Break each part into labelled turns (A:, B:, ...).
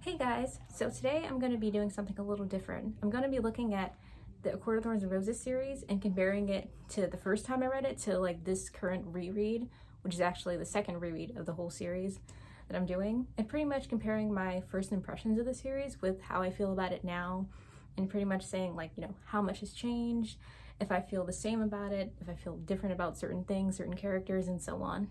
A: Hey guys, so today I'm going to be doing something a little different. I'm going to be looking at the A Court of Thorns and Roses series and comparing it to the first time I read it to like this current reread, which is actually the second reread of the whole series that I'm doing, and pretty much comparing my first impressions of the series with how I feel about it now, and pretty much saying like, how much has changed, if I feel the same about it, if I feel different about certain things, certain characters, and so on.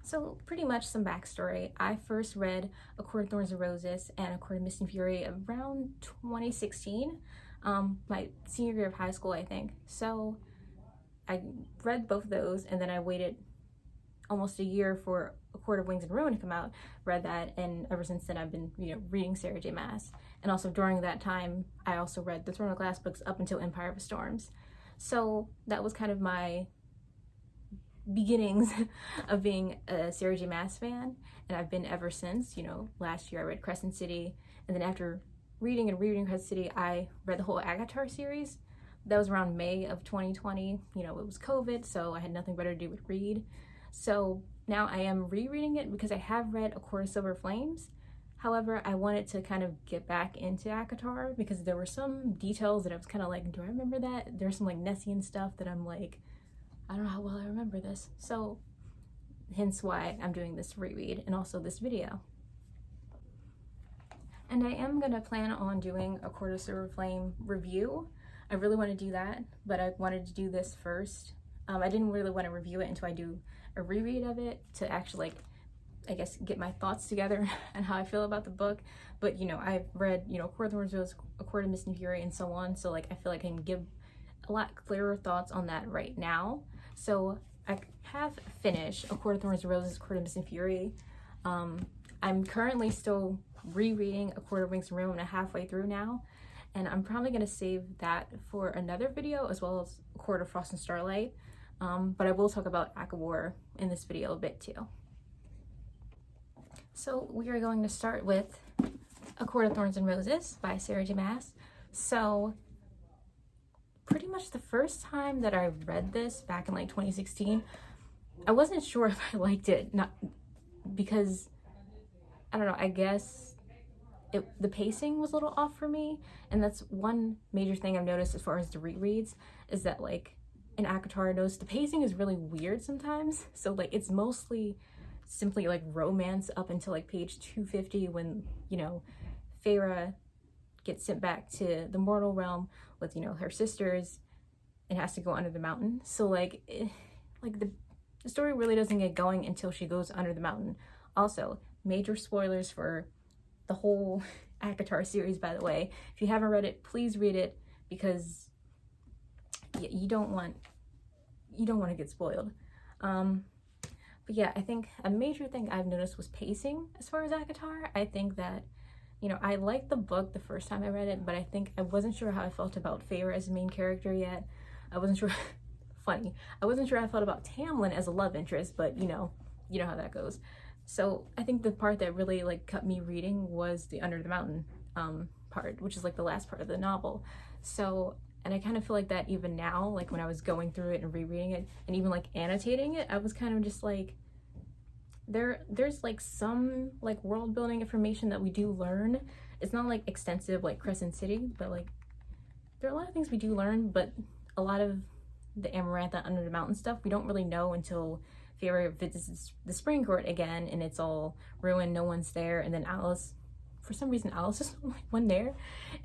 A: So pretty much some backstory. I first read A Court of Thorns and Roses and A Court of Mist and Fury around 2016, my senior year of high school, I think. So I read both of those, and then I waited almost a year for A Court of Wings and Ruin to come out, read that, and ever since then I've been, reading Sarah J. Maas. And also during that time, I also read the Throne of Glass books up until Empire of Storms. So that was kind of my beginnings of being a Sarah J. Maas fan, and I've been ever since. Last year I read Crescent City, and then after reading and rereading Crescent City, I read the whole ACOTAR series. That was around May of 2020. It was COVID, so I had nothing better to do but read. So now I am rereading it because I have read A Court of Silver Flames. However, I wanted to kind of get back into ACOTAR because there were some details that I was kind of like, do I remember that? There's some like Nessian stuff that I'm like, I don't know how well I remember this. So hence why I'm doing this reread and also this video. And I am gonna plan on doing A Court of Silver Flame review. I really want to do that, but I wanted to do this first. I didn't really want to review it until I do a reread of it to actually, I guess, get my thoughts together and how I feel about the book. But I've read, A Court of Thorns, A Court of Mist and Fury, and so on. So I feel like I can give a lot clearer thoughts on that right now. So I have finished A Court of Thorns and Roses, A Court of Mist and Fury. I'm currently still rereading A Court of Wings and Ruin, halfway through now, and I'm probably going to save that for another video, as well as A Court of Frost and Starlight. But I will talk about ACOTAR in this video a bit too. So we are going to start with A Court of Thorns and Roses by Sarah J. Maas. So pretty much the first time that I read this back in like 2016, I wasn't sure if I liked it, not because, I don't know, I guess the pacing was a little off for me, and that's one major thing I've noticed as far as the rereads, is that like in ACOTAR, I noticed the pacing is really weird sometimes. So like it's mostly simply like romance up until like page 250 when, Feyre gets sent back to the mortal realm with, her sisters and has to go under the mountain. So the story really doesn't get going until she goes under the mountain. Also, major spoilers for the whole ACOTAR series, by the way. If you haven't read it, please read it, because you don't want to get spoiled. But yeah, I think a major thing I've noticed was pacing as far as ACOTAR. I think that, I liked the book the first time I read it, but I think I wasn't sure how I felt about Feyre as a main character yet. I wasn't sure, funny, I wasn't sure how I felt about Tamlin as a love interest, but you know how that goes. So I think the part that really cut me reading was the Under the Mountain part, which is like the last part of the novel. So, and I kind of feel like that even now, like when I was going through it and rereading it and even annotating it, I was kind of just like, there's some world building information that we do learn. It's not extensive like Crescent City, but there are a lot of things we do learn, but a lot of the Amaranth Under the Mountain stuff we don't really know until Feyre visits the Spring Court again, and it's all ruined, no one's there, and then Alice, for some reason Alice is the only one there,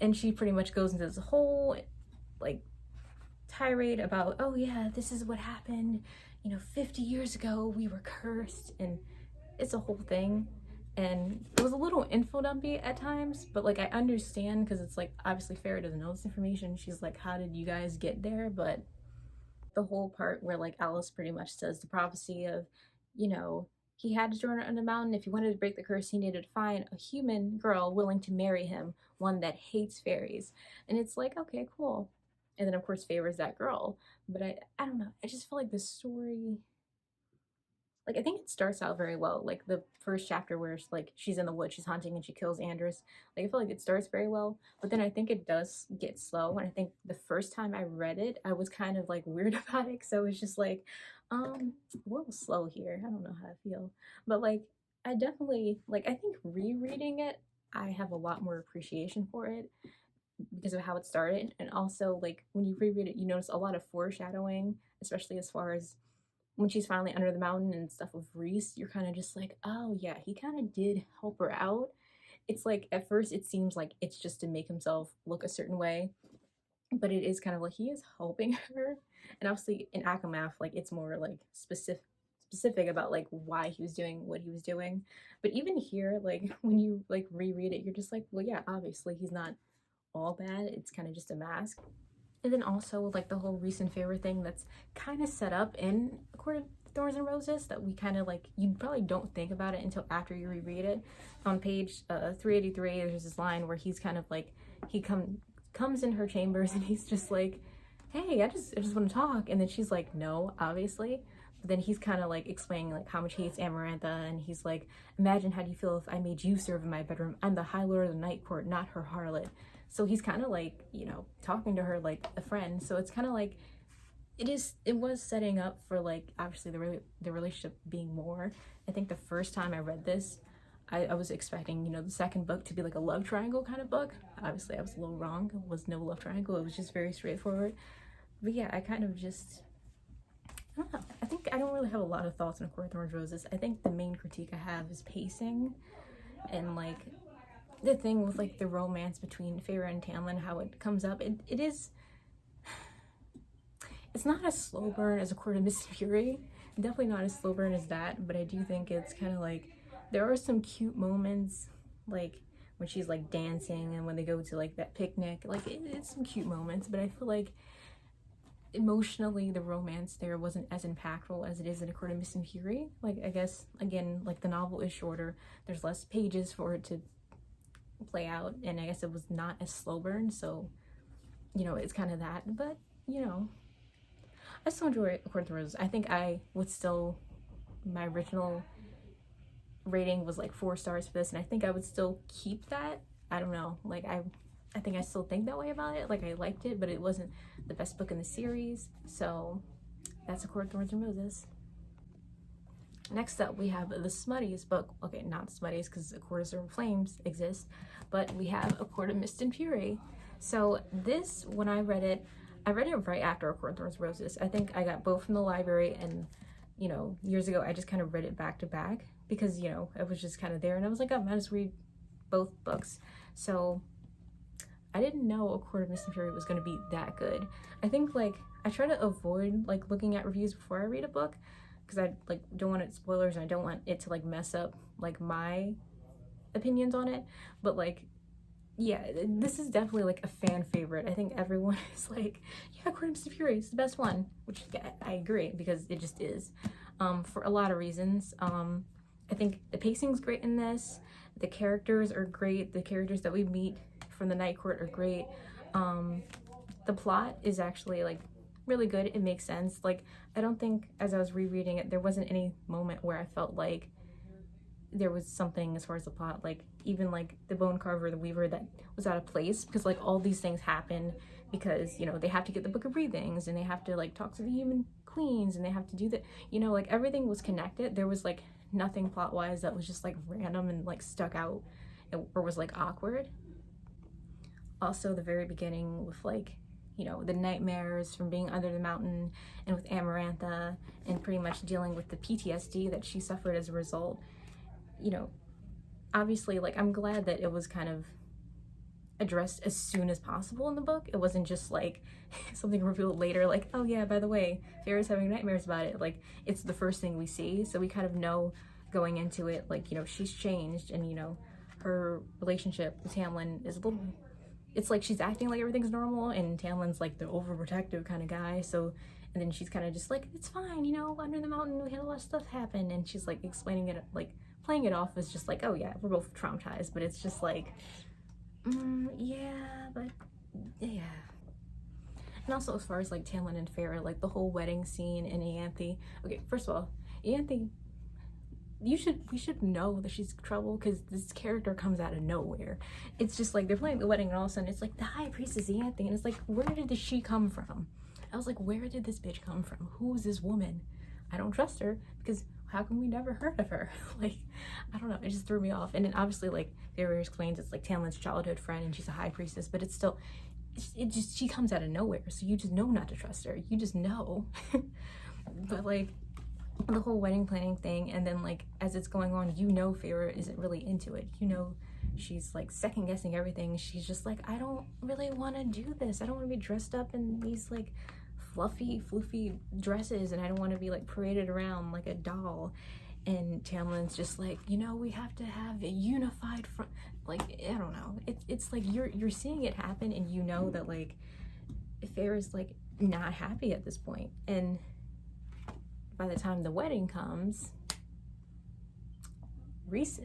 A: and she pretty much goes into this whole tirade about, oh yeah, this is what happened, 50 years ago we were cursed, and it's a whole thing. And it was a little info dumpy at times, but I understand, because it's obviously Feyre doesn't know this information. She's like, how did you guys get there? But the whole part where Alice pretty much says the prophecy of, he had to join her on the mountain. If he wanted to break the curse, he needed to find a human girl willing to marry him, one that hates fairies. And it's like, okay, cool. And then of course Feyre's that girl. But I don't know, I just feel like the story, I think it starts out very well. The first chapter where she's in the woods, she's hunting, and she kills Andrus. I feel like it starts very well, but then I think it does get slow. And I think the first time I read it, I was kind of weird about it. So it's just a little slow here. I don't know how I feel. But I definitely, like, I think rereading it, I have a lot more appreciation for it because of how it started. And also, like, when you reread it, you notice a lot of foreshadowing, especially as far as when she's finally under the mountain and stuff with Reese. You're kind of just like, oh, yeah, he kind of did help her out. It's like, at first, it seems like it's just to make himself look a certain way, but it is kind of like he is helping her. And obviously in Akamath, like it's more like specific about like why he was doing what he was doing. But even here, like when you like reread it, you're just like, well, yeah, obviously he's not all bad. It's kind of just a mask. And then also like the whole recent favor thing that's kind of set up in A Court of Thorns and Roses that we kind of like, you probably don't think about it until after you reread it. On page 383, there's this line where he's kind of like, he comes in her chambers and he's just like, hey, I just want to talk. And then she's like, no, obviously. But then he's kind of like explaining like how much he hates Amarantha, and he's like, imagine how do you feel if I made you serve in my bedroom? I'm the High Lord of the Night Court, not her harlot. So he's kind of like, you know, talking to her like a friend. So it's kind of like, it was setting up for like obviously the relationship being more. I think the first time I read this, I was expecting, you know, the second book to be like a love triangle kind of book. Obviously I was a little wrong. It was no love triangle. It was just very straightforward. But yeah, I kind of just, I don't know. I think I don't really have a lot of thoughts on A Court of Thorns and Roses. I think the main critique I have is pacing and like the thing with like the romance between Feyre and Tamlin, how it comes up. It is, it's not as slow burn as A Court of Mist and Fury. Definitely not as slow burn as that, but I do think it's kind of like, there are some cute moments, like when she's like dancing and when they go to like that picnic, like it's some cute moments, but I feel like emotionally the romance there wasn't as impactful as it is in A Court of Mist and Fury. Like I guess again, like the novel is shorter, there's less pages for it to play out, and I guess it was not as slow burn, so you know it's kind of that. But you know, I still enjoy A Court of Roses. I think I would still, my original rating was like 4 stars for this, and I think I would still keep that. I don't know, like I think I still think that way about it. Like I liked it, but it wasn't the best book in the series. So that's A Court of Thorns and Roses. Next up, we have the smuttiest book. Okay, not the smuttiest because A Court of Flames exists, but we have A Court of Mist and Fury. So this, when I read it right after A Court of Thorns and Roses. I think I got both from the library, and you know, years ago I just kind of read it back to back because you know it was just kind of there, and I was like, oh, I might just read both books. So I didn't know A Court of Mist and Fury was going to be that good. I think like I try to avoid like looking at reviews before I read a book because I like don't want it spoilers, and I don't want it to like mess up like my opinions on it. But like, yeah, this is definitely like a fan favorite. I think everyone is like, yeah, Court of Mist and Fury is the best one, which yeah, I agree because it just is, for a lot of reasons. I think the pacing's great in this. The characters are great. The characters that we meet from the Night Court are great. The plot is actually like really good. It makes sense. Like I don't think as I was rereading it, there wasn't any moment where I felt like there was something as far as the plot, like even like the bone carver, the weaver, that was out of place, because like all these things happen because you know they have to get the book of breathings, and they have to like talk to the human queens, and they have to do that, you know, like everything was connected. There was like nothing plot wise that was just like random and like stuck out or was like awkward. Also the very beginning with like, you know, the nightmares from being under the mountain, and with Amarantha, and pretty much dealing with the PTSD that she suffered as a result. You know, obviously, like, I'm glad that it was kind of addressed as soon as possible in the book. It wasn't just like something revealed later, like, oh yeah, by the way, Feyre's having nightmares about it. Like, it's the first thing we see, so we kind of know going into it, like, you know, she's changed, and, you know, her relationship with Tamlin is a little, it's like she's acting like everything's normal, and Tamlin's like the overprotective kind of guy, so, and then she's kind of just like, it's fine, you know, under the mountain we had a lot of stuff happen, and she's like explaining it, like playing it off as just like, oh yeah, we're both traumatized, but it's just like, yeah, but yeah. And also as far as like Tamlin and Feyre, like the whole wedding scene in Ianthe. Okay, first of all, Ianthe, we should know that she's trouble because this character comes out of nowhere. It's just like they're playing the wedding, and all of a sudden it's like the high priestess Ianthe, and it's like, where did she come from? I was like, where did this bitch come from? Who is this woman? I don't trust her because how come we never heard of her? Like, I don't know, it just threw me off. And then obviously, like, Feyre explains it's like Tamlin's childhood friend and she's a high priestess, but it's still, it just, she comes out of nowhere, so you just know not to trust her. You just know. But like, the whole wedding planning thing, and then like as it's going on, you know Feyre isn't really into it. You know she's like second guessing everything. She's just like, I don't really want to do this. I don't want to be dressed up in these like fluffy floofy dresses, and I don't want to be like paraded around like a doll. And Tamlin's just like, you know, we have to have a unified front. Like, I don't know, it's like you're seeing it happen, and you know that like Feyre's like not happy at this point. And by the time the wedding comes, Rhys,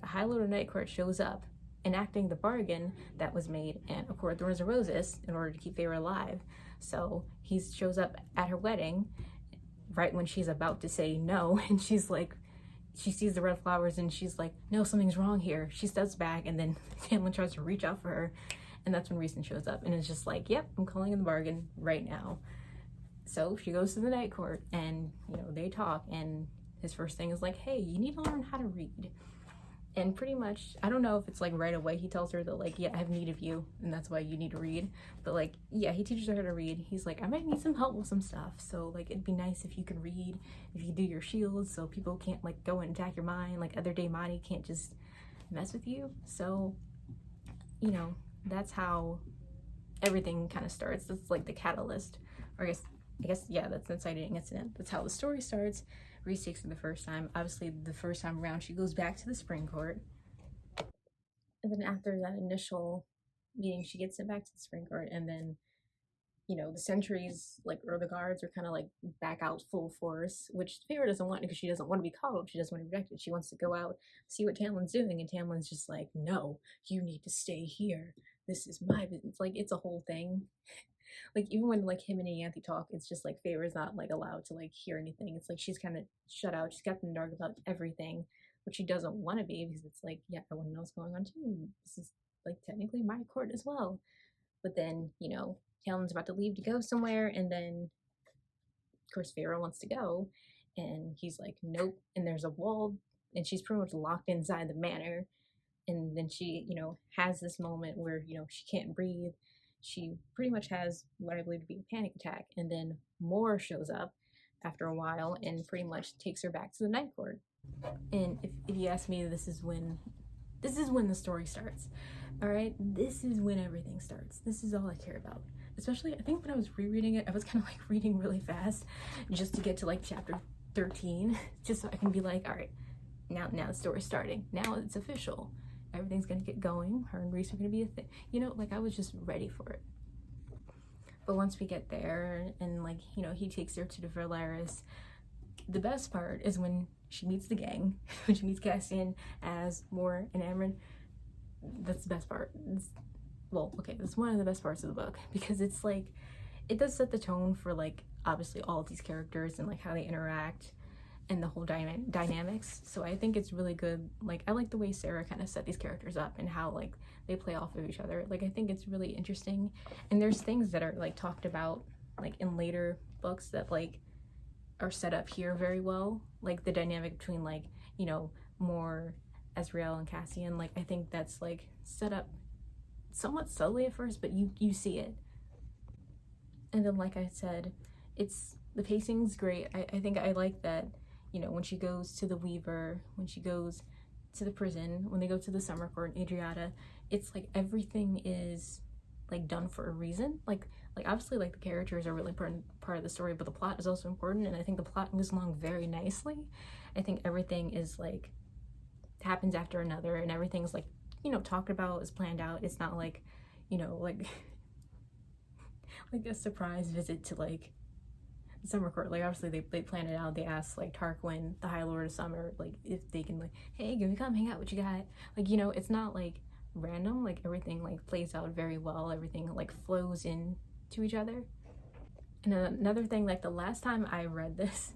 A: the High Lord of Night Court, shows up, enacting the bargain that was made in A Court of Thorns and Roses in order to keep Feyre alive. So he shows up at her wedding right when she's about to say no, and she's like, she sees the red flowers and she's like, no, something's wrong here. She steps back, and then Tamlin tries to reach out for her, and that's when Rhys shows up and is just like, yep, I'm calling in the bargain right now. So she goes to the Night Court, and you know, they talk, and his first thing is like, hey, you need to learn how to read. And pretty much, I don't know if it's like right away he tells her that like, yeah, I have need of you, and that's why you need to read. But like, yeah, he teaches her how to read. He's like, I might need some help with some stuff, so like it'd be nice if you can read, if you do your shields so people can't like go and attack your mind, like other Daemati can't just mess with you. So, you know, that's how everything kind of starts. That's like the catalyst. Or I guess, yeah, that's an inciting incident. That's how the story starts. Rhys takes her the first time. Obviously, the first time around, she goes back to the Spring Court. And then after that initial meeting, she gets sent back to the Spring Court. And then, you know, the sentries, like, or the guards are kind of like back out full force, which Feyre doesn't want because she doesn't want to be coddled. She doesn't want to be rejected. She wants to go out, see what Tamlin's doing. And Tamlin's just like, no, you need to stay here. This is my business. Like, it's a whole thing. Like, even when like him and Ianthe talk, it's just like Feyre's not like allowed to like hear anything. It's like she's kind of shut out. She's kept in the dark about everything, but she doesn't want to be, because it's like, yeah, I want to know what's going on too. This is like technically my court as well. But then, you know, Talon's about to leave to go somewhere, and then of course Feyre wants to go, and he's like, nope. And there's a wall, and she's pretty much locked inside the manor. And then she, you know, has this moment where, you know, she can't breathe. She pretty much has what I believe to be a panic attack, and then Mor shows up after a while and pretty much takes her back to the Night Court. And if you ask me, this is when the story starts. All right, this is when everything starts. This is all I care about. Especially, I think when I was rereading it, I was kind of like reading really fast just to get to like chapter 13, just so I can be like, all right, now the story's starting. Now it's official. Everything's gonna get going. Her and Rhys are gonna be a thing. You know, like I was just ready for it. But once we get there, and like, you know, he takes her to the Velaris, the best part is when she meets the gang, when she meets Cassian, as Mor and Amren. That's the best part. Well, okay, that's one of the best parts of the book, because it's like, it does set the tone for like obviously all of these characters and like how they interact and the whole dynamics. So I think it's really good. Like, I like the way Sarah kind of set these characters up and how like they play off of each other. Like, I think it's really interesting. And there's things that are like talked about like in later books that like are set up here very well. Like the dynamic between like, you know, Mor, Ezreal, and Cassian. Like, I think that's like set up somewhat subtly at first, but you see it. And then, like I said, it's, the pacing's great. I think I like that, you know, when she goes to the Weaver, when she goes to the prison, when they go to the Summer Court in Adriata, it's like everything is like done for a reason. Like obviously like the characters are really important part of the story, but the plot is also important, and I think the plot moves along very nicely. I think everything is like happens after another, and everything's like, you know, talked about, is planned out. It's not like, you know, like like a surprise visit to like Summer Court. Like obviously they plan it out. They ask like Tarquin, the High Lord of Summer, like if they can like, hey, can we come hang out, what you got? Like, you know, it's not like random. Like everything like plays out very well. Everything like flows in to each other. And another thing, like the last time I read this,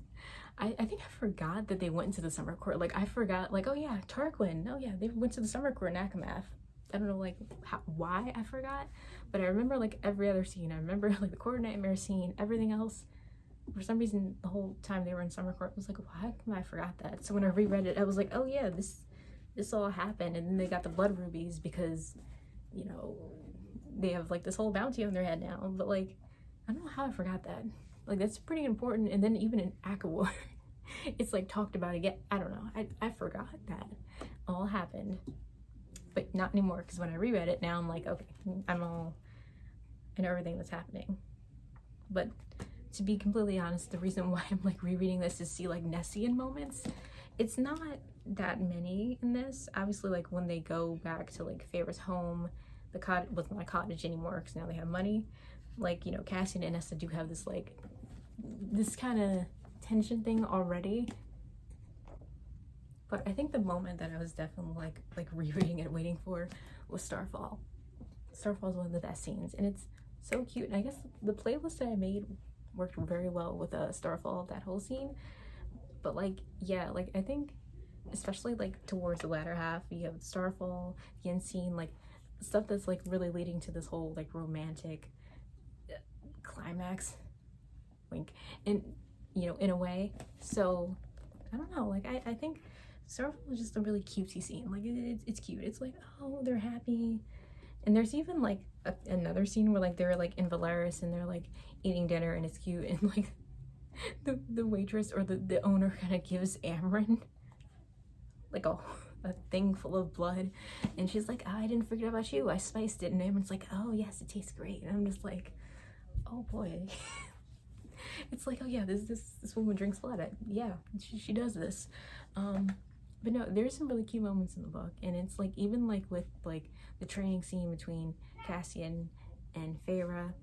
A: I think I forgot that they went into the Summer Court. Like I forgot, like, oh yeah, Tarquin, oh yeah, they went to the Summer Court in Akamath. I don't know like why I forgot, but I remember like every other scene. I remember like the Court of Nightmare scene, everything else. for some reason the whole time they were in summer court I was like, why come I forgot that? So when I reread it I was like, oh yeah, this all happened. And then they got the blood rubies because, you know, they have like this whole bounty on their head now. But like, I don't know how I forgot that. Like, that's pretty important. And then even in ACOTAR it's like talked about again. I don't know, I forgot that all happened, but not anymore, because when I reread it now I'm like, okay, I know everything that's happening. But to be completely honest, the reason why I'm like rereading this is to see like Nessian moments. It's not that many in this. Obviously, like when they go back to like Feyre's home, the cottage was not a cottage anymore because now they have money. Like, you know, Cassian and Nessa do have this like this kind of tension thing already. But I think the moment that I was definitely like rereading it, waiting for, was Starfall. Starfall is one of the best scenes, and it's so cute. And I guess the playlist that I made worked very well with Starfall, that whole scene. But like, yeah, like I think especially like towards the latter half, you have Starfall, the end scene, like stuff that's like really leading to this whole like romantic climax, wink, and you know, in a way. So I don't know, like I think Starfall is just a really cutesy scene. Like it's cute. It's like, oh, they're happy. And there's even like another scene where like they're like in Valeris and they're like eating dinner and it's cute, and like the waitress or the owner kind of gives Amarin like a thing full of blood, and she's like, oh, I didn't forget about you, I spiced it. And Amarin's like, oh yes, it tastes great. And I'm just like, oh boy. It's like, oh yeah, this woman drinks blood. Yeah, she does this. But no, there's some really cute moments in the book, and it's like even like with like the training scene between Cassian and Feyre,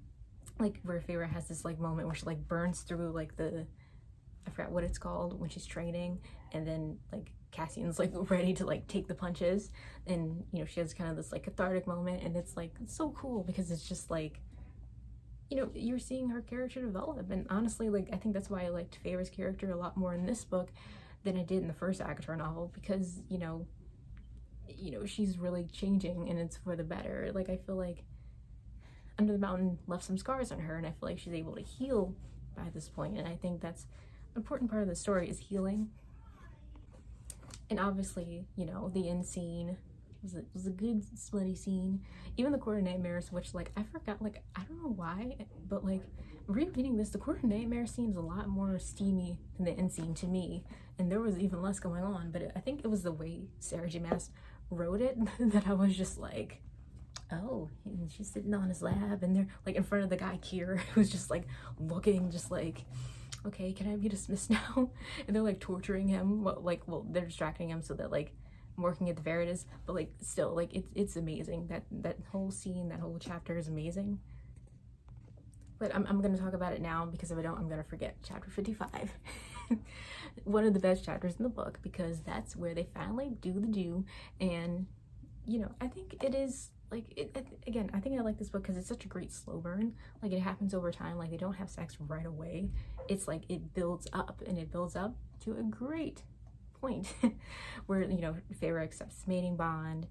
A: like where Feyre has this like moment where she like burns through like I forgot what it's called when she's training, and then like Cassian's like ready to like take the punches, and you know, she has kind of this like cathartic moment, and it's like, it's so cool because it's just like, you know, you're seeing her character develop. And honestly, like I think that's why I liked Feyre's character a lot more in this book than I did in the first ACOTAR novel, because you know she's really changing and it's for the better. Like I feel like Under the Mountain left some scars on her, and I feel like she's able to heal by this point, and I think that's an important part of the story, is healing. And obviously, you know, the end scene was a good slutty scene. Even the Court of Nightmares, which like I forgot, like I don't know why, but like rereading this, the Court of Nightmares seems a lot more steamy than the end scene to me, and there was even less going on. But I think it was the way Sarah J. Maas wrote it that I was just like, oh, and she's sitting on his lap, and they're like in front of the guy Kier, who's just like looking, just like, okay, can I be dismissed now? And they're like torturing him. Well, they're distracting him so that like I'm working at the Veritas, but like still, like it's amazing. That whole scene, that whole chapter is amazing. But I'm gonna talk about it now, because if I don't, I'm gonna forget chapter 55. One of the best chapters in the book, because that's where they finally do the do. And you know, I think it is like again, I think I like this book because it's such a great slow burn. Like it happens over time. Like they don't have sex right away. It's like it builds up, and it builds up to a great point where, you know, Feyre accepts mating bond.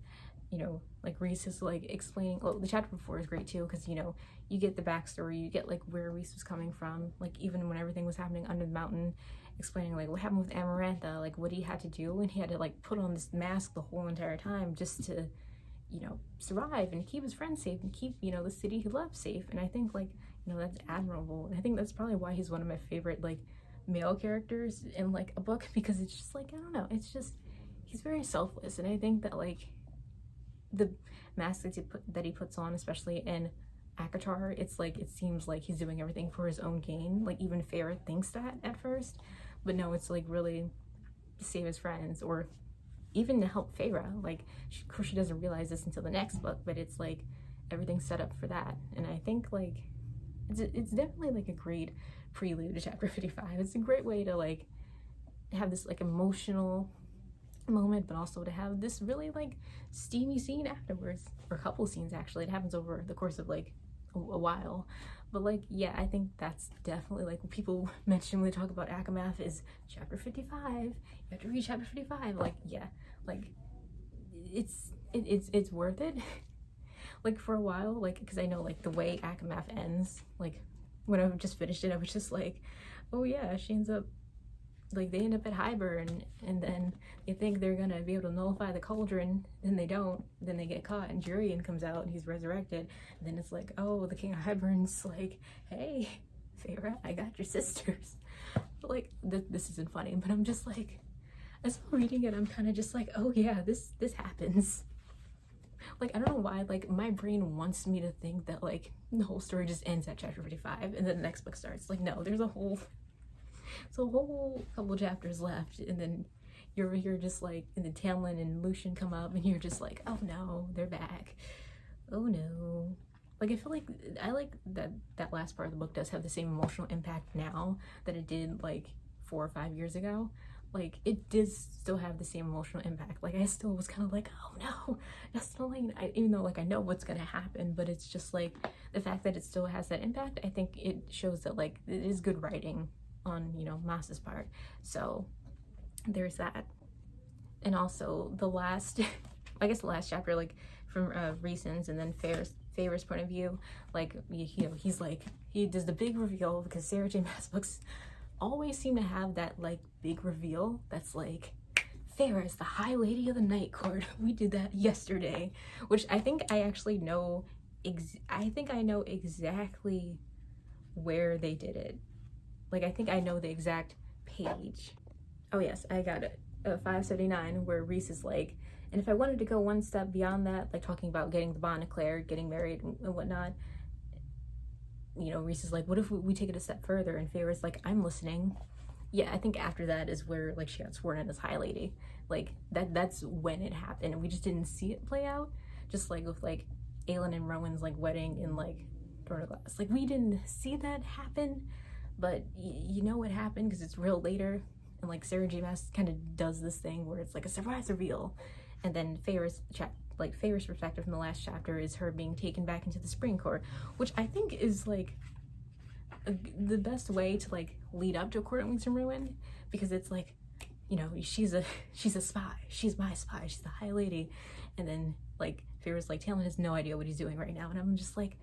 A: You know, like Rhys is like explaining, well, the chapter before is great too, because you know, you get the backstory, you get like where Rhys was coming from, like even when everything was happening under the mountain, explaining like what happened with Amarantha, like what he had to do, and he had to like put on this mask the whole entire time just to, you know, survive and keep his friends safe and keep, you know, the city he loves safe. And I think like, you know, that's admirable, and I think that's probably why he's one of my favorite like male characters in like a book, because it's just like, I don't know, it's just, he's very selfless. And I think that like the mask that he puts on, especially in ACOTAR, it's like, it seems like he's doing everything for his own gain. Like even Feyre thinks that at first, but no, it's like really to save his friends, or even to help Feyre. Like of course she doesn't realize this until the next book, but it's like everything's set up for that. And I think like it's definitely like a great prelude to chapter 55. It's a great way to like have this like emotional moment, but also to have this really like steamy scene afterwards, or a couple scenes actually. It happens over the course of like a while. But like, yeah, I think that's definitely like what people mention when they talk about ACOMAF is chapter 55. You have to read chapter 55. Like, yeah, like it's worth it. Like for a while, like, because I know like the way ACOMAF ends, like when I just finished it, I was just like, oh yeah, she ends up, like, they end up at Hybern, and then they think they're gonna be able to nullify the cauldron, then they don't, then they get caught, and Jurian comes out and he's resurrected, and then it's like, oh, the King of Hybern's like, hey, Feyre, I got your sisters. But like, this isn't funny, but I'm just like, as I'm reading it, I'm kind of just like, oh yeah, this happens. Like, I don't know why, like, my brain wants me to think that, like, the whole story just ends at chapter 55 and then the next book starts. Like, no, there's a whole couple chapters left, and then you're just like, and then Tamlin and Lucian come up, and you're just like, oh no, they're back. Oh no. Like, I feel like I like that last part of the book does have the same emotional impact now that it did like 4 or 5 years ago. Like, it does still have the same emotional impact. Like, I still was kind of like, oh no, Esteline, even though like I know what's gonna happen, but it's just like the fact that it still has that impact. I think it shows that like it is good writing on, you know, Mas's part. So there's that. And also the last I guess the last chapter, like from Rhysand's and then Feyre's point of view, like, you know, he's like, he does the big reveal, because Sarah J Maas books always seem to have that like big reveal that's like, Feyre is the High Lady of the Night Court. We did that yesterday, which I think I actually know I think I know exactly where they did it. Like, I think I know the exact page. Oh yes, I got it. 579, where Rhys is like, and if I wanted to go one step beyond that, like talking about getting the bond declared, getting married and whatnot, you know, Rhys is like, what if we take it a step further? And Feyre's like, I'm listening. Yeah, I think after that is where like she got sworn in as High Lady. Like, that's when it happened, and we just didn't see it play out. Just like with like Aelin and Rowan's like wedding in like Throne of Glass. Like, we didn't see that happen, but you know what happened because it's real later. And like Sarah J Maas kind of does this thing where it's like a surprise reveal, and then Feyre's perspective from the last chapter is her being taken back into the Spring Court, which I think is like the best way to like lead up to A Court of Wings and Ruin, because it's like, you know, she's a spy, she's my spy, she's the High Lady, and then like Feyre's like, Tamlin has no idea what he's doing right now, and I'm just like,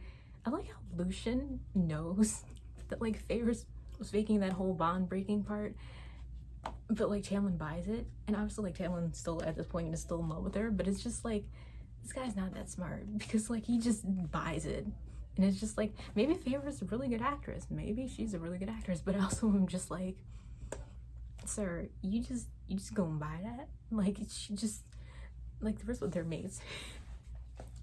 A: I like how Lucian knows that like Feyre's was faking that whole bond breaking part, but like Tamlin buys it, and obviously like Tamlin still at this point is still in love with her, but it's just like, this guy's not that smart, because like he just buys it. And it's just like, maybe Feyre's a really good actress, maybe she's a really good actress, but also I'm just like, sir, you just gonna buy that? Like, she just, like, the rest of their mates,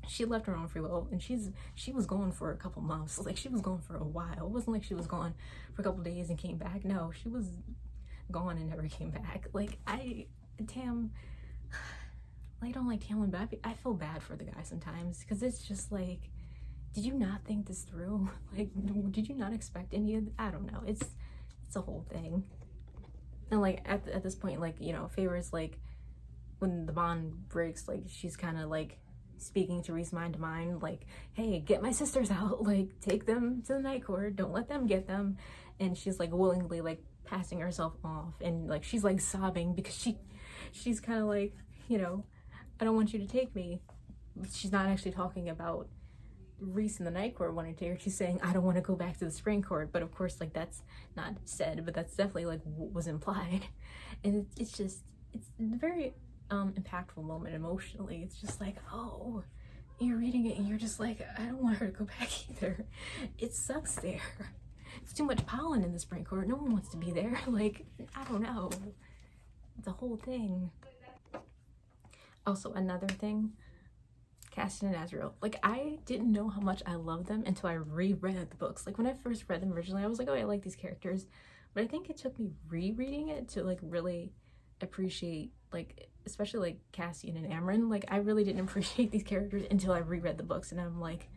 A: she left her own free will, and she was gone for a couple months. Like, she was gone for a while. It wasn't like she was gone for a couple days and came back. No, she was gone and never came back. Like, I don't like Tamlin, but I feel bad for the guy sometimes, because it's just like, did you not think this through? Like, did you not expect any of I don't know. It's a whole thing. And like at this point, like, you know, Feyre's like, when the bond breaks, like, she's kind of like speaking to Rhys mind to mind, like, hey, get my sisters out, like, take them to the Night Court, don't let them get them. And she's like willingly like passing herself off, and like she's like sobbing because she's kind of like, you know, I don't want you to take me. She's not actually talking about Rhys in the Night Court wanting to take her. She's saying, I don't want to go back to the Spring Court. But of course, like, that's not said, but that's definitely like what was implied. And it's just, it's a very impactful moment emotionally. It's just like, oh, you're reading it and you're just like, I don't want her to go back either. It sucks there. It's too much pollen in the Spring Court. No one wants to be there. Like, I don't know. The whole thing. Also, another thing, Cassian and Azriel. Like, I didn't know how much I loved them until I reread the books. Like, when I first read them originally, I was like, oh, I like these characters. But I think it took me rereading it to, like, really appreciate, like, especially, like, Cassian and Amren. Like, I really didn't appreciate these characters until I reread the books. And I'm like,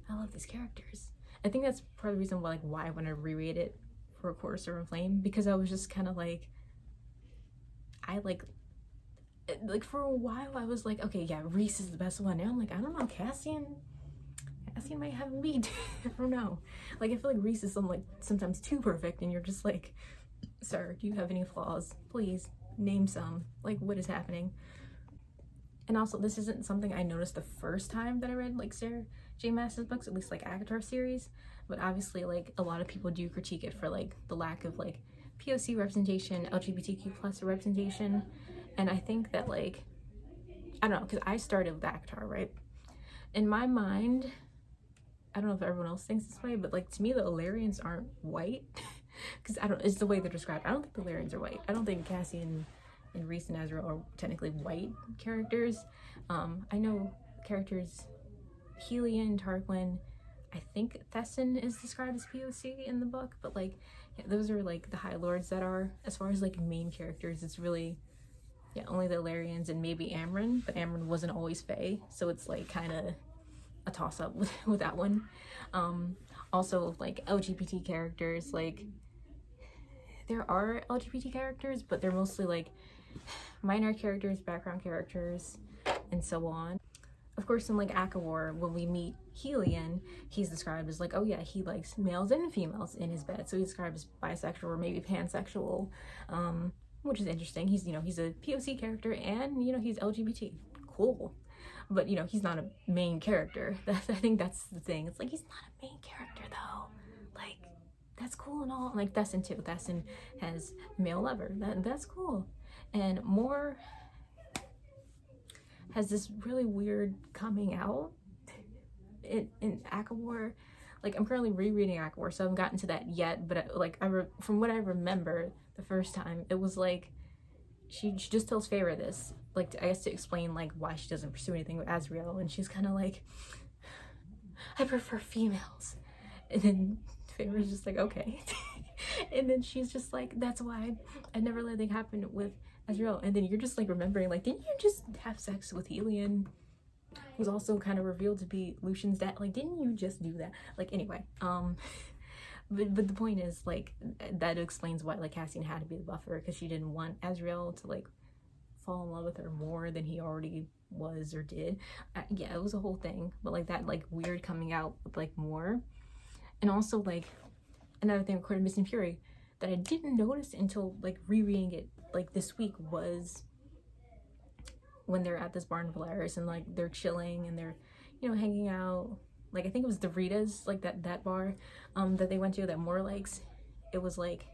A: I love these characters. I think that's part of the reason why, like, why I want to reread it for A Court of Serpent Flame. Because I was just kind of like, I, like, for a while I was like, okay, yeah, Rhys is the best one. Now I'm like, I don't know, Cassian might have a beat. I don't know. Like, I feel like Rhys is sometimes too perfect, and you're just like, sir, do you have any flaws? Please name some. Like, what is happening? And also, this isn't something I noticed the first time that I read like Sarah J Maas's books, at least like ACOTAR series, but obviously like a lot of people do critique it for like the lack of like POC representation, LGBTQ plus representation. And I think that like, I don't know, because I started with ACOTAR, right? In my mind, I don't know if everyone else thinks this way, but like to me the Illyrians aren't white. Because I don't, it's the way they're described. I don't think the Illyrians are white. I don't think Cassian and Rhys and Azrael are technically white characters. I know characters Helion, Tarquin, I think Thesson is described as POC in the book, but like yeah, those are like the High Lords that are. As far as like main characters, it's really yeah only the Illyrians and maybe Amryn, but Amryn wasn't always Fae, so it's like kind of a toss-up with that one. Also like LGBT characters, like there are LGBT characters, but they're mostly like minor characters, background characters, and so on. Of course, in like ACOWAR, when we meet Helion, he's described as like, oh yeah, he likes males and females in his bed. So he's described as bisexual or maybe pansexual, which is interesting. He's, you know, he's a POC character and, you know, he's LGBT. Cool. But, you know, he's not a main character. I think that's the thing. It's like, he's not a main character though. Like, that's cool and all. Like Thesson too. Thesson has male lover. That's cool. And Moore has this really weird coming out in ACOWAR. Like I'm currently rereading ACOWAR, so I haven't gotten to that yet. But like from what I remember the first time, it was like she just tells Feyre this, like I guess to explain like why she doesn't pursue anything with Azriel, and she's kind of like, I prefer females, and then Feyre's just like okay, and then she's just like, that's why I never let anything happen with Azriel. And then you're just like remembering, like, didn't you just have sex with Helion, who's also kind of revealed to be Lucian's dad? Like, didn't you just do that? Like, anyway, but the point is, like, that explains why like Cassian had to be the buffer, because she didn't want Azriel to like fall in love with her more than he already was or did. Yeah, it was a whole thing, but like that like weird coming out with like more. And also like another thing with Court of Mist and Fury that I didn't notice until like rereading it like this week was when they're at this bar in Valaris and like they're chilling and they're, you know, hanging out. Like I think it was the Rita's, like that bar that they went to that Moore likes. It was like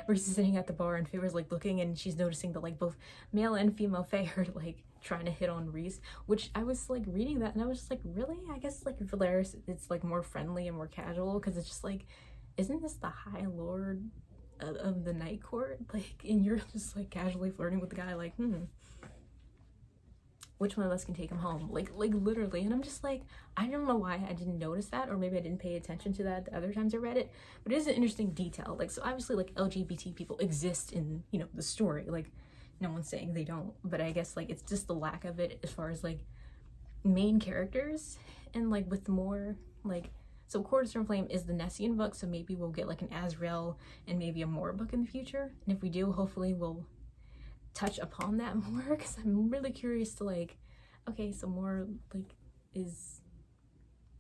A: Rhys is sitting at the bar and Feyre's like looking and she's noticing that like both male and female Fae are like trying to hit on Rhys, which I was like reading that and I was just like, really? I guess like Valaris it's like more friendly and more casual, because it's just like, isn't this the High Lord of the Night Court? Like, and you're just like casually flirting with the guy, like, which one of us can take him home? Like literally. And I'm just like, I don't know why I didn't notice that, or maybe I didn't pay attention to that the other times I read it, but it is an interesting detail. Like, so obviously like LGBT people exist in, you know, the story, like no one's saying they don't, but I guess like it's just the lack of it as far as like main characters. And like with more like, so Court of Storm Flame is the Nessian book, so maybe we'll get like an Azrael and maybe a Moore book in the future, and if we do, hopefully we'll touch upon that more, because I'm really curious to like, okay, so Moore like is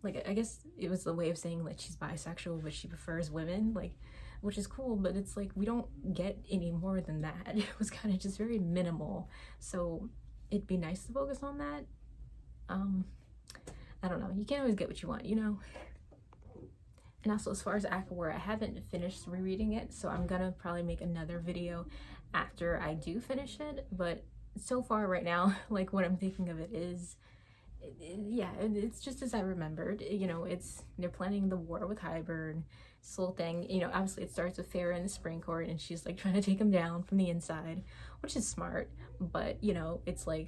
A: like, I guess it was the way of saying like she's bisexual but she prefers women, like, which is cool, but it's like we don't get any more than that. It was kind of just very minimal, so it'd be nice to focus on that. I don't know, you can't always get what you want, you know. And also, as far as ACOWAR, I haven't finished rereading it, so I'm gonna probably make another video after I do finish it. But so far right now, like what I'm thinking of it is, yeah, it's just as I remembered. You know, they're planning the war with Hybern, this whole thing. You know, obviously it starts with Feyre in the Spring Court, and she's like trying to take him down from the inside, which is smart. But you know, it's like,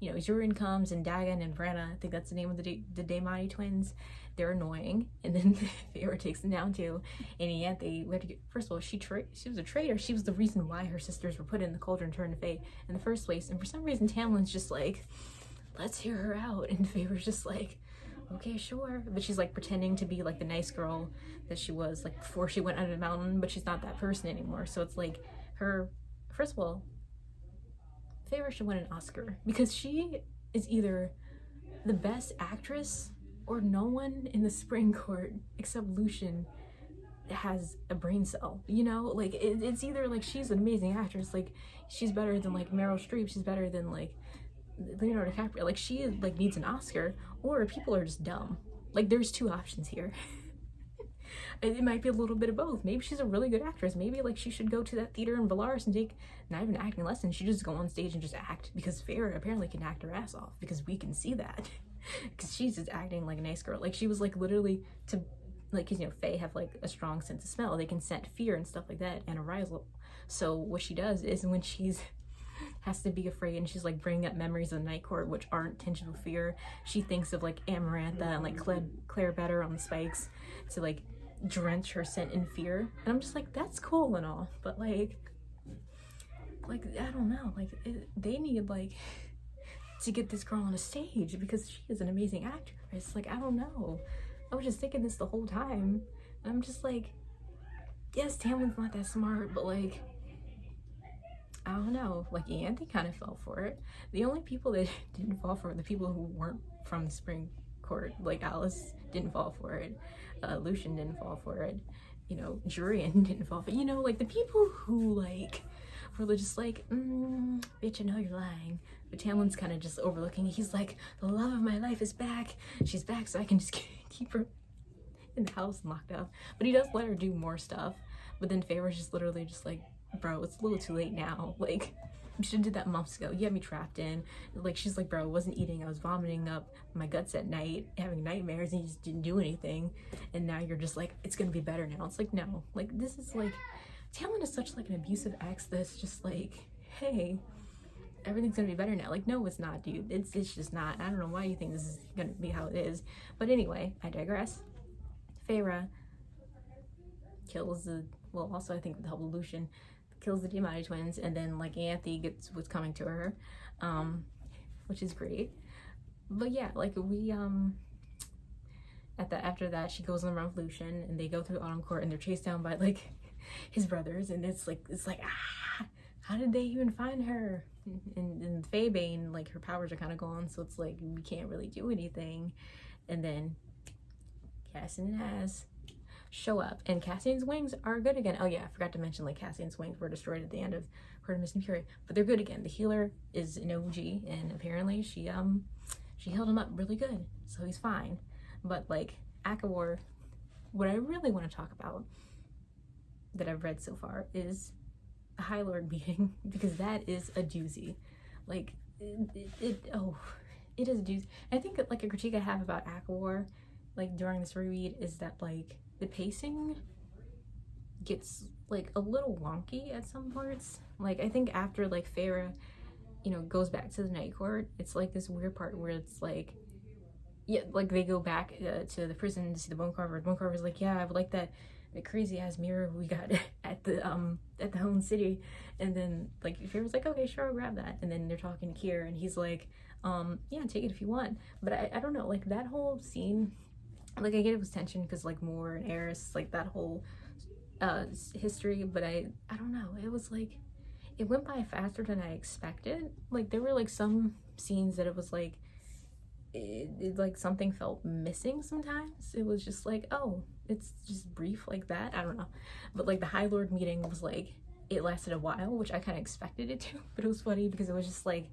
A: you know, Zurin comes and Dagon and Brenna, I think that's the name of the Daemati twins. They're annoying, and then Feyre takes them down too. And yet we had to get, first of all, she was a traitor. She was the reason why her sisters were put in the cauldron and turned to Fae in the first place. And for some reason, Tamlin's just like, let's hear her out. And Feyre's just like, okay, sure. But she's like pretending to be like the nice girl that she was like before she went under the mountain, but she's not that person anymore. So it's like her, first of all, Feyre should win an Oscar, because she is either the best actress or no one in the Spring Court except Lucian has a brain cell, you know? Like it's either like she's an amazing actress, like she's better than like Meryl Streep, she's better than like Leonardo DiCaprio. Like, she like needs an Oscar, or people are just dumb. Like, there's two options here. It might be a little bit of both. Maybe she's a really good actress. Maybe like she should go to that theater in Valaris and take not even acting lessons. She just go on stage and just act, because Farrah apparently can act her ass off, because we can see that. Because she's just acting like a nice girl. Like, she was like literally to, like, because, you know, Fae have like a strong sense of smell. They can scent fear and stuff like that, and arousal. So what she does is, when she's has to be afraid and she's like bringing up memories of the night court, which aren't tinged with fear, she thinks of like Amarantha and like Claire Better on the spikes to like drench her scent in fear. And I'm just like, that's cool and all, but like I don't know, like they need like to get this girl on a stage, because she is an amazing actress. Like, I don't know, I was just thinking this the whole time. I'm just like, yes, Tamlin's not that smart, but like, I don't know, like Anthony kind of fell for it. The only people that didn't fall for it, the people who weren't from the spring court, like Alice didn't fall for it, Lucian didn't fall for it, you know, Jurian didn't fall for it, you know, like the people who like were just like, bitch, I know you're lying. But Tamlin's kind of just overlooking. He's like, the love of my life is back. She's back, so I can just keep her in the house and locked up. But he does let her do more stuff. But then Favor's just literally just like, bro, it's a little too late now. Like, you should have did that months ago. You had me trapped in. Like, she's like, bro, I wasn't eating. I was vomiting up my guts at night, having nightmares, and you just didn't do anything. And now you're just like, it's gonna be better now. It's like, no. Like, this is like, Tamlin is such like an abusive ex that's just like, hey, everything's gonna be better now. Like, no, it's not, dude. It's just not. I don't know why you think this is gonna be how it is. But anyway, I digress. Feyre kills the, well, also I think with the help of Lucian, kills the Diamante twins, and then like Anthony gets what's coming to her, which is great. But yeah, like we after that she goes on the run with Lucian, and they go through Autumn Court, and they're chased down by like his brothers, and it's like how did they even find her? And Faebane, like her powers are kind of gone, so it's like we can't really do anything. And then Cassian and Az show up, and Cassian's wings are good again. Oh yeah, I forgot to mention, like, Cassian's wings were destroyed at the end of Court of Mist and Fury, but they're good again. The healer is an OG, and apparently she healed him up really good, so he's fine. But like ACOTAR, what I really want to talk about that I've read so far is a High Lord meeting, because that is a doozy. Like it is a doozy. I think like a critique I have about ACOTAR, like during this reread, is that like the pacing gets like a little wonky at some parts. Like, I think after like Feyre, you know, goes back to the night court, it's like this weird part where it's like, yeah, like they go back to the prison to see the bone carver. Bone carver's like, yeah, I would like that crazy ass mirror we got at the Home City. And then like Feyre's like, okay, sure, I'll grab that. And then they're talking to Kier, and he's like, yeah, take it if you want. But I don't know, like that whole scene, like I get it was tension because like Moore and Eris, like that whole history, but I don't know, it was like it went by faster than I expected. Like there were like some scenes that it was like it like something felt missing sometimes. It was just like, oh, it's just brief like that, I don't know. But like the High Lord meeting was like, it lasted a while, which I kind of expected it to, but it was funny because it was just like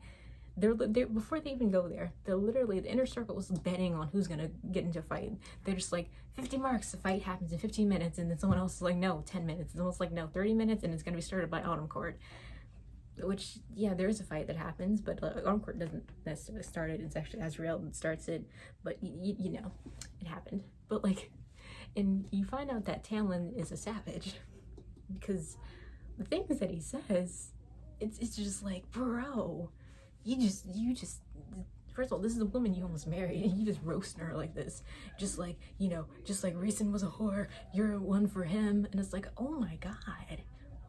A: they're before they even go there, they're literally, the inner circle was betting on who's gonna get into a fight. They're just like 50 marks, the fight happens in 15 minutes, and then someone else is like, no, 10 minutes. It's almost like, no, 30 minutes, and it's gonna be started by Autumn Court. Which, yeah, there is a fight that happens, but Autumn Court doesn't necessarily start it. It's actually Azrael that starts it, but you know, it happened. But like, and you find out that Tamlin is a savage, because the things that he says, it's just like, bro, you just first of all, this is a woman you almost married, and you just roasting her like this, just like, you know, just like Rhysand was a whore, you're one for him. And it's like, oh my god,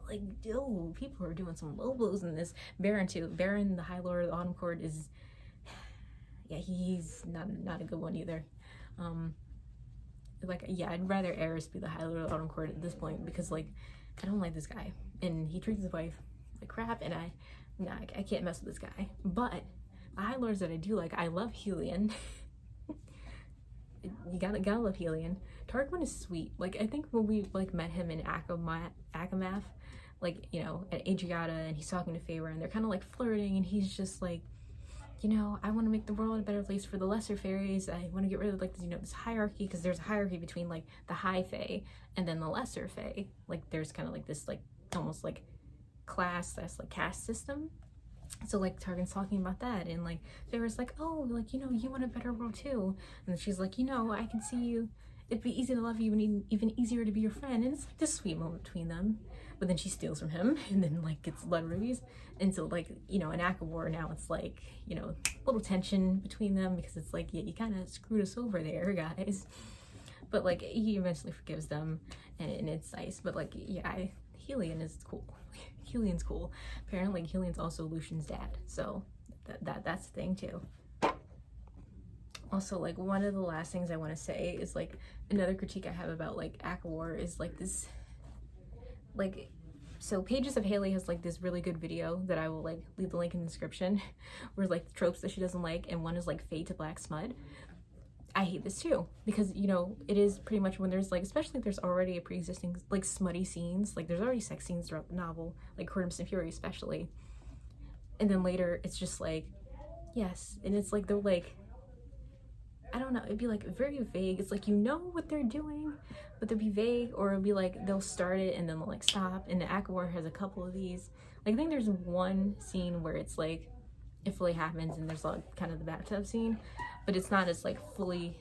A: like, dude, people are doing some low blows in this. Baron too, Baron, the High Lord of the Autumn Court, is, yeah, he's not a good one either. Like, yeah, I'd rather Eris be the High Lord of the Autumn Court at this point, because like I don't like this guy, and he treats his wife like crap, and I can't mess with this guy. But the High Lords that I do like, I love Helion. You gotta love Helion. Tarquin is sweet. Like, I think when we like met him in Akamath, like, you know, at Adriata, and he's talking to Feyre, and they're kind of like flirting, and he's just like, you know, I want to make the world a better place for the lesser fairies. I want to get rid of like this, you know, this hierarchy, because there's a hierarchy between like the high fae and then the lesser fae. Like there's kind of like this like almost like class that's like caste system. So like Targan's talking about that, and like Feyre's like, oh, like, you know, you want a better world too. And then she's like, you know, I can see you, it'd be easy to love you and even easier to be your friend. And it's like this sweet moment between them, but then she steals from him and then like gets letters. And so like, you know, in ACOTAR now it's like, you know, a little tension between them, because it's like, yeah, you kind of screwed us over there, guys. But like he eventually forgives them, and it's nice. But like, yeah, Helion is cool. Helion's cool. Apparently Helion's also Lucian's dad, so that's the thing too. Also, like, one of the last things I want to say is like another critique I have about like ACOTAR is like this, like, so Pages of Haley has like this really good video that I will like leave the link in the description, where like the tropes that she doesn't like, and one is like fade to black smut. I hate this too, because, you know, it is pretty much when there's like, especially if there's already a pre-existing like smutty scenes, like there's already sex scenes throughout the novel, like Court of Mist and Fury especially, and then later it's just like, yes, and it's like they're like, I don't know, it'd be like very vague. It's like, you know what they're doing, but they'll be vague, or it'll be like they'll start it and then they'll like stop. And the ACOTAR has a couple of these. Like, I think there's one scene where it's like it fully happens, and there's like kind of the bathtub scene, but it's not as like fully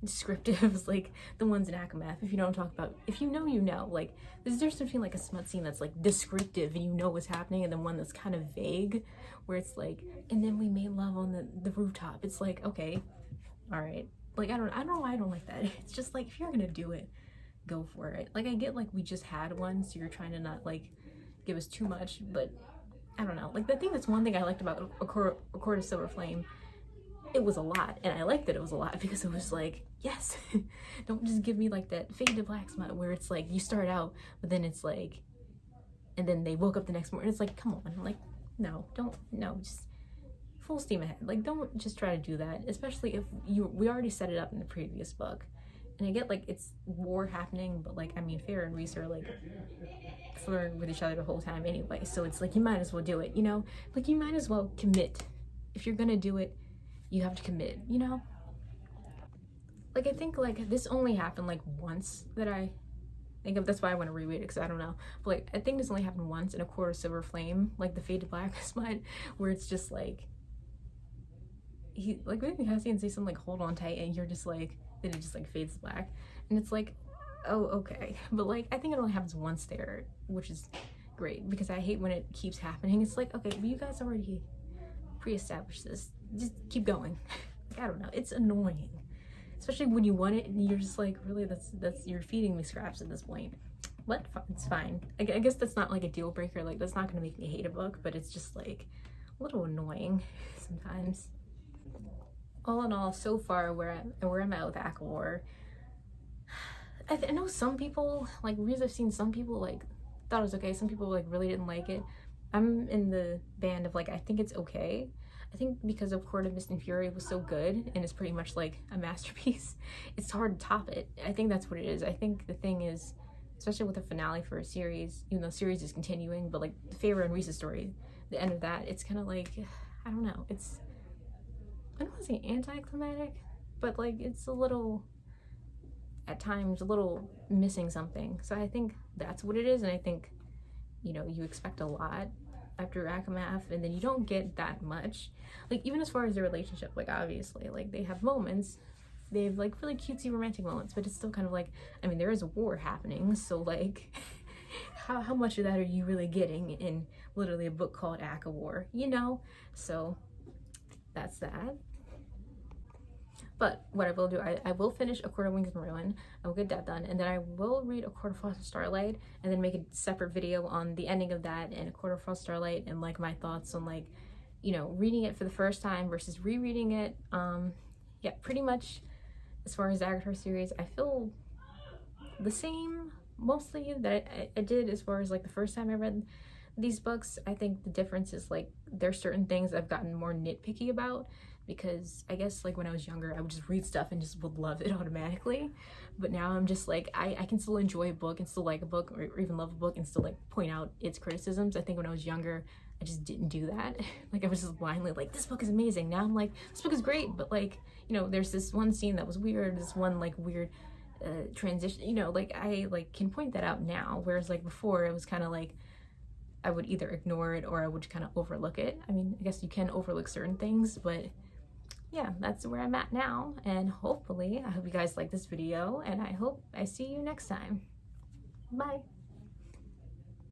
A: descriptive as like the ones in ACOMAF. If you know what I'm talking about, if you know, you know. Like, there's a difference between like a smut scene that's like descriptive and you know what's happening, and then one that's kind of vague, where it's like, and then we made love on the rooftop. It's like, okay, all right. Like, I don't know why I don't like that. It's just like, if you're gonna do it, go for it. Like, I get like we just had one, so you're trying to not like give us too much, but I don't know. Like, the thing that's one thing I liked about A Court of Silver Flame, it was a lot, and I liked that it was a lot, because it was like, yes, don't just give me like that fade to black smut where it's like you start out, but then it's like, and then they woke up the next morning. It's like, come on, like, no, don't, no, just full steam ahead. Like, don't just try to do that, especially if we already set it up in the previous book. And I get like it's war happening, but like, I mean, Feyre and Rhys are like flirting with each other the whole time anyway, so it's like you might as well do it, you know? Like, you might as well commit. If you're gonna do it, you have to commit, you know? Like, I think like this only happened like once that I think of. That's why I want to reread it, because I don't know, but like I think this only happened once in A Court of Silver Flame, like the fade to black smut, where it's just like he like maybe Nessian say something like hold on tight, and you're just like, then it just like fades to black, and it's like, oh, okay. But like, I think it only happens once there, which is great, because I hate when it keeps happening. It's like, okay, but you guys already pre-established this, just keep going. Like, I don't know, it's annoying, especially when you want it and you're just like, really, that's you're feeding me scraps at this point. But it's fine. I guess that's not like a deal breaker, like that's not gonna make me hate a book, but it's just like a little annoying sometimes. All in all, so far where I'm at with ACOTAR, I know some people, like Rhys, I've seen some people like thought it was okay, some people like really didn't like it. I'm in the band of like, I think it's okay. I think because of Court of Mist and Fury was so good, and it's pretty much like a masterpiece, it's hard to top it. I think that's what it is. I think the thing is, especially with the finale for a series, even though the series is continuing, but like the Feyre and Rhys' story, the end of that, it's kind of like, I don't know, it's, I don't want to say anticlimactic, but like it's a little, at times, a little missing something. So I think that's what it is, and I think, you know, you expect a lot after ACOMAF, and then you don't get that much. Like, even as far as their relationship, like obviously, like they have moments, they have like really cutesy romantic moments, but it's still kind of like, I mean, there is a war happening, so like, how much of that are you really getting in literally a book called ACOTAR, you know? So that's that. But what I will do, I will finish A Court of Wings and Ruin. I will get that done, and then I will read A Court of Frost and Starlight, and then make a separate video on the ending of that and A Court of Frost and Starlight, and like my thoughts on like, you know, reading it for the first time versus rereading it. Yeah, pretty much as far as the ACOTAR series, I feel the same mostly that I did as far as like the first time I read these books. I think the difference is like there's certain things I've gotten more nitpicky about, because I guess like when I was younger, I would just read stuff and just would love it automatically. But now I'm just like, I can still enjoy a book and still like a book, or even love a book and still like point out its criticisms. I think when I was younger, I just didn't do that. Like, I was just blindly like, this book is amazing. Now I'm like, this book is great, but like, you know, there's this one scene that was weird, this one like weird transition, you know, like I like can point that out now, whereas like before it was kind of like I would either ignore it or I would kind of overlook it. I mean, I guess you can overlook certain things, but yeah, that's where I'm at now. And hopefully, I hope you guys like this video, and I hope I see you next time. Bye.